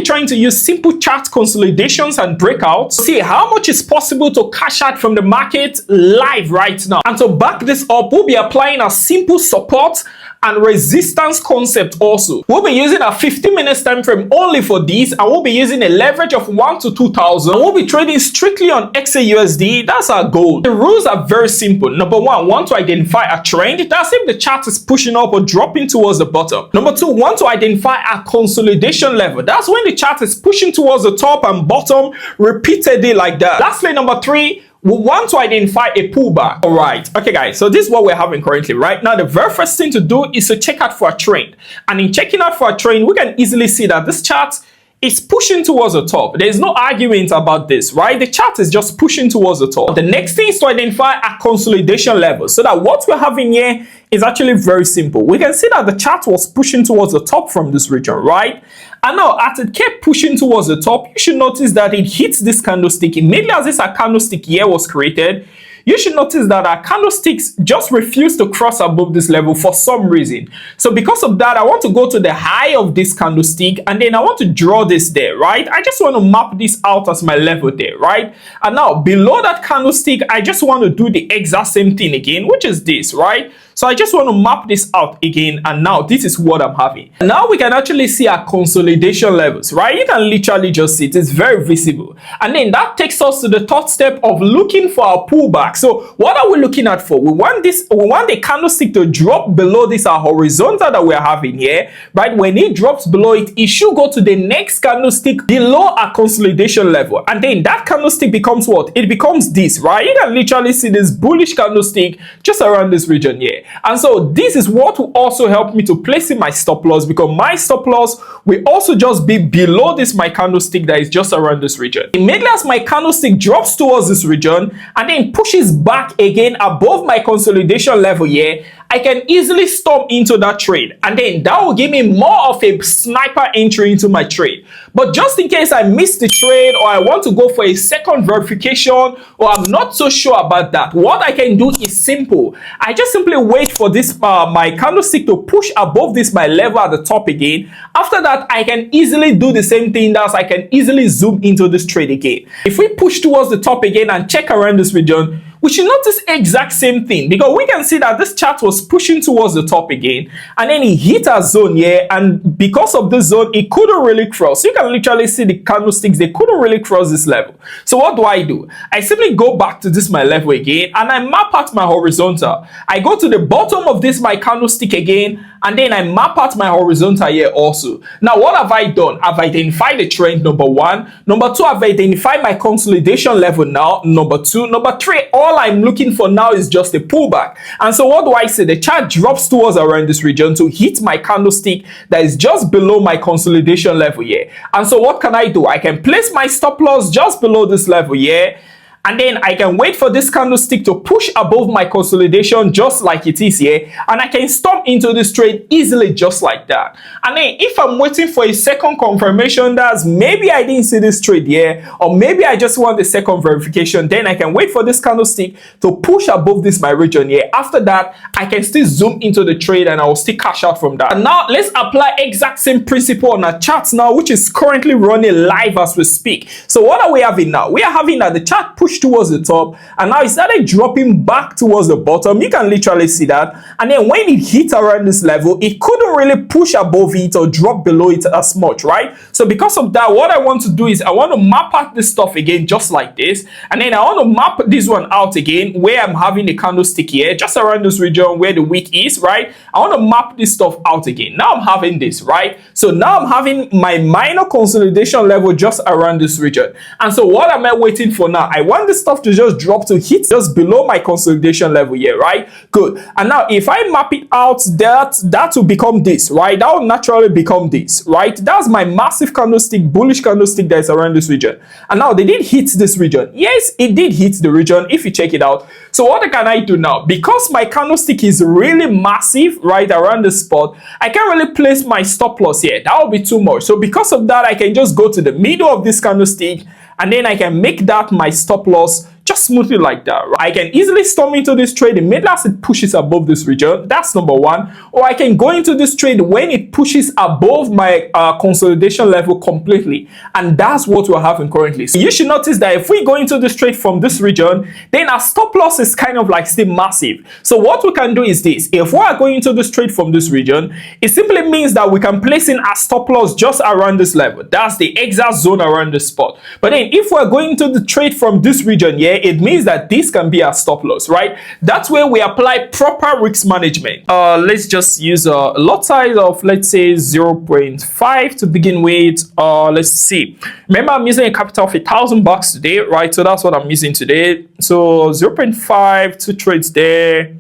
trying to use simple chart consolidations and breakouts to see how much is possible to cash out from the market live right now. And to back this up, we'll be applying a simple support and resistance concept also. We'll be using a 15-minute time frame only for these, and we'll be using a leverage of 1 to 2,000. We'll be trading strictly on XAUSD. That's our goal. The rules are very simple. Number one, want to identify a trend. That's if the chart is pushing up or dropping towards the bottom. Number two, want to identify a consolidation level. That's when the chart is pushing towards the top and bottom repeatedly like that. Lastly, number three, we want to identify a pullback. All right. Okay, guys. So this is what we're having currently, right? Now, the very first thing to do is to check out for a trend. And in checking out for a trend, we can easily see that this chart is pushing towards the top. There's no argument about this, right? The chart is just pushing towards the top. The next thing is to identify a consolidation level, so that what we're having here is actually very simple. We can see that the chart was pushing towards the top from this region, right? And now, as it kept pushing towards the top, you should notice that it hits this candlestick immediately as this candlestick here was created. You should notice that our candlesticks just refuse to cross above this level for some reason. So because of that, I want to go to the high of this candlestick, and then I want to draw this there, right? I just want to map this out as my level there, right? And now below that candlestick, I just want to do the exact same thing again, which is this, right? So I just want to map this out again, and now this is what I'm having. And now we can actually see our consolidation levels, right? You can literally just see it. It's very visible. And then that takes us to the third step of looking for our pullback. So what are we looking at for? We want the candlestick to drop below this our horizontal that we're having here, right? When it drops below it, it should go to the next candlestick below our consolidation level. And then that candlestick becomes what? It becomes this, right? You can literally see this bullish candlestick just around this region here. And so this is what will also help me to place in my stop loss, because my stop loss will also just be below this my candlestick that is just around this region. Immediately as my candlestick drops towards this region and then pushes back again above my consolidation level here, I can easily stop into that trade, and then that will give me more of a sniper entry into my trade. But just in case I miss the trade, or I want to go for a second verification, or I'm not so sure about that, what I can do is simple. I just simply wait for this my candlestick to push above this my level at the top again. After that, I can easily do the same thing. That's I can easily zoom into this trade again. If we push towards the top again and check around this region, we should notice exact same thing, because we can see that this chart was pushing towards the top again, and then it hit a zone here, and because of this zone, it couldn't really cross. You can literally see the candlesticks, they couldn't really cross this level. So what do? I simply go back to this my level again, and I map out my horizontal. I go to the bottom of this my candlestick again, and then I map out my horizontal here also. Now, what have I done? I've identified the trend, number one. Number two, I've identified my consolidation level now, number two. Number three, all I'm looking for now is just a pullback. And so what do I say? The chart drops towards around this region to hit my candlestick that is just below my consolidation level here. And so what can I do? I can place my stop loss just below this level here, and then I can wait for this candlestick to push above my consolidation just like it is here, and I can stomp into this trade easily just like that. And then if I'm waiting for a second confirmation, that's maybe I didn't see this trade here, or maybe I just want the second verification, then I can wait for this candlestick to push above this my region here. After that, I can still zoom into the trade and I will still cash out from that. And now let's apply exact same principle on our chart now, which is currently running live as we speak. So what are we having now? We are having that the chart pushed towards the top, and now it started dropping back towards the bottom. You can literally see that. And then when it hit around this level, it couldn't really push above it or drop below it as much, right? So because of that, what I want to do is I want to map out this stuff again just like this, and then I want to map this one out again where I'm having the candlestick here just around this region where the wick is, right? I want to map this stuff out again. Now I'm having this, right? So now I'm having my minor consolidation level just around this region. And so what am I waiting for now? I want this stuff to just drop to hit just below my consolidation level here, right? Good. And now if I map it out, that will become this, right? That will naturally become this, right? That's my massive candlestick, bullish candlestick that is around this region. And now they did hit this region. Yes, it did hit the region if you check it out. So what can I do now? Because my candlestick is really massive right around the spot, I can't really place my stop loss here. That will be too much. So because of that, I can just go to the middle of this candlestick, and then I can make that my stop loss just smoothly like that. Right? I can easily storm into this trade immediately as it pushes above this region. That's number one. Or I can go into this trade when it pushes above my consolidation level completely. And that's what we're having currently. So you should notice that if we go into this trade from this region, then our stop loss is kind of like still massive. So what we can do is this. If we are going into this trade from this region, it simply means that we can place in our stop loss just around this level. That's the exact zone around this spot. But then if we're going to the trade from this region here, it means that this can be our stop loss, right? That's where we apply proper risk management. Let's just use a lot size of, let's say, 0.5 to begin with. Let's see. Remember, I'm using a capital of $1,000 today, right? So that's what I'm using today. So 0.5, 2 trades there.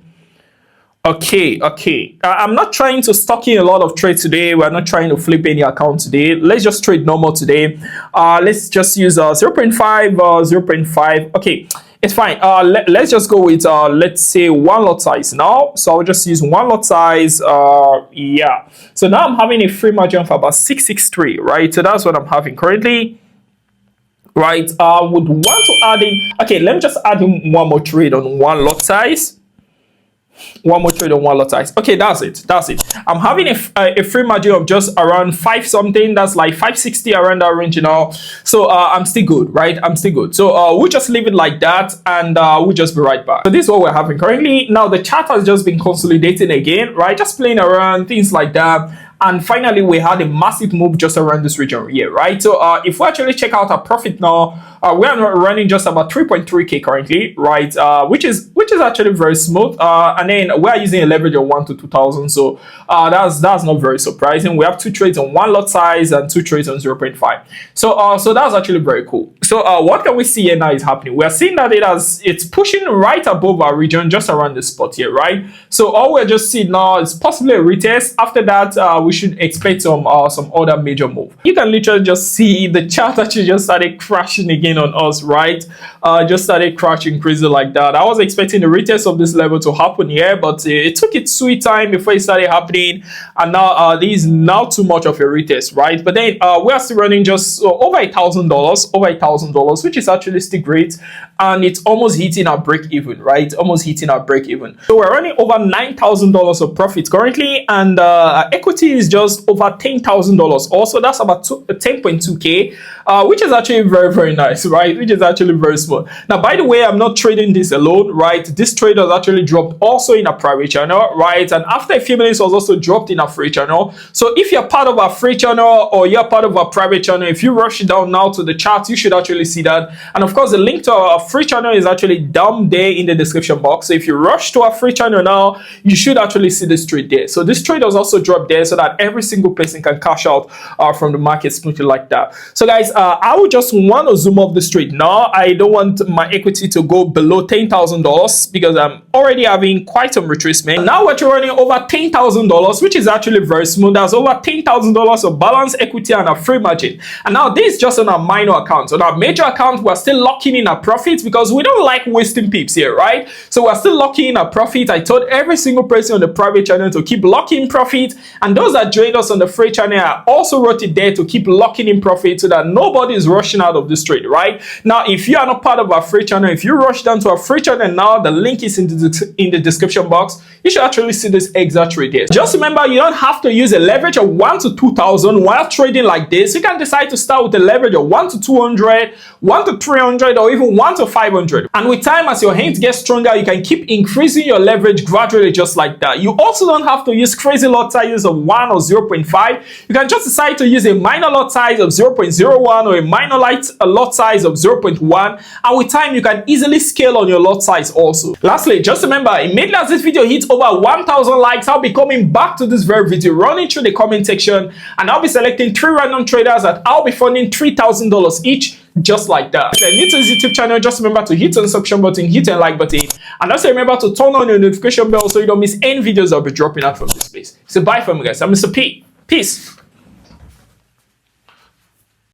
Okay. I'm not trying to stock in a lot of trades today. We're not trying to flip any account today. Let's just trade normal today. Let's just use 0.5, 0.5. Okay, it's fine. Let's just go with, let's say, 1 lot size now. So I'll just use 1 lot size. Yeah. So now I'm having a free margin of about 663, right? So that's what I'm having currently. Right. I would want to add in. Okay, let me just add in 1 more trade on 1 lot size. 1 more trade on 1 lot size. Okay, that's it. I'm having a free margin of just around 5 something. That's like 560 around that range now. So I'm still good, right? I'm still good. So we'll just leave it like that, and we'll just be right back. So this is what we're having currently. Now the chart has just been consolidating again, right? Just playing around, things like that. And finally, we had a massive move just around this region here, right? So if we actually check out our profit now, we are running just about 3.3k currently, right? Which is actually very smooth. And then we are using a leverage of 1 to 2,000. So that's not very surprising. We have 2 trades on 1 lot size and 2 trades on 0.5. So that's actually very cool. So what can we see here now is happening? We are seeing that it's pushing right above our region, just around this spot here, right? So all we're just seeing now is possibly a retest. After that, we should expect some other major move. You can literally just see the chart actually just started crashing again on us, right? Just started crashing crazy like that. I was expecting the retest of this level to happen here, but it took its sweet time before it started happening, and now this is now too much of a retest, right? But then we are still running just over $1,000, which is actually still great, and it's almost hitting our break even, right? Almost hitting our break even. So we're running over $9,000 of profit currently, and equity is just over $10,000. Also, that's about 10.2k, which is actually very, very nice, right? Which is actually very small. Now, by the way, I'm not trading this alone, right? This trade has actually dropped also in a private channel, right? And after a few minutes, was also dropped in a free channel. So if you're part of our free channel or you're part of our private channel, if you rush down now to the chart, you should actually see that. And of course, the link to our free channel is actually down there in the description box. So if you rush to our free channel now, you should actually see this trade there. So this trade was also dropped there so that every single person can cash out from the market smoothly like that. So guys, I would just want to zoom off this trade now. I don't want my equity to go below $10,000 because I'm already having quite some retracement. Now we're running over $10,000, which is actually very smooth. That's over $10,000 of balance equity and a free margin. And now this is just on our minor account. On our major account, we're still locking in our profits because we don't like wasting pips here, right? So we're still locking in our profit. I told every single person on the private channel to keep locking profit, and those that joined us on the free channel, I also wrote it there to keep locking in profit so that nobody is rushing out of this trade, right? Now, if you are not part of our free channel, if you rush down to our free channel now, the link is in the description box. You should actually see this exact trade here. Just remember, you don't have to use a leverage of 1 to 2,000 while trading like this. You can decide to start with a leverage of 1 to 200, 1 to 300, or even 1 to 500. And with time, as your hands get stronger, you can keep increasing your leverage gradually just like that. You also don't have to use crazy lot sizes of 1 or 0.5. You can just decide to use a minor lot size of 0.01 or a minor lot size of 0.1. And with time, you can easily scale on your lot size also. Lastly, just remember, immediately as this video hits over 1,000 likes, I'll be coming back to this very video, running through the comment section, and I'll be selecting 3 random traders that I'll be funding $3,000 each, just like that. If you're new to this YouTube channel, just remember to hit on the subscription button, hit the like button, and also remember to turn on your notification bell so you don't miss any videos I'll be dropping out from this place. So bye from you guys. I'm Mr. P. Peace.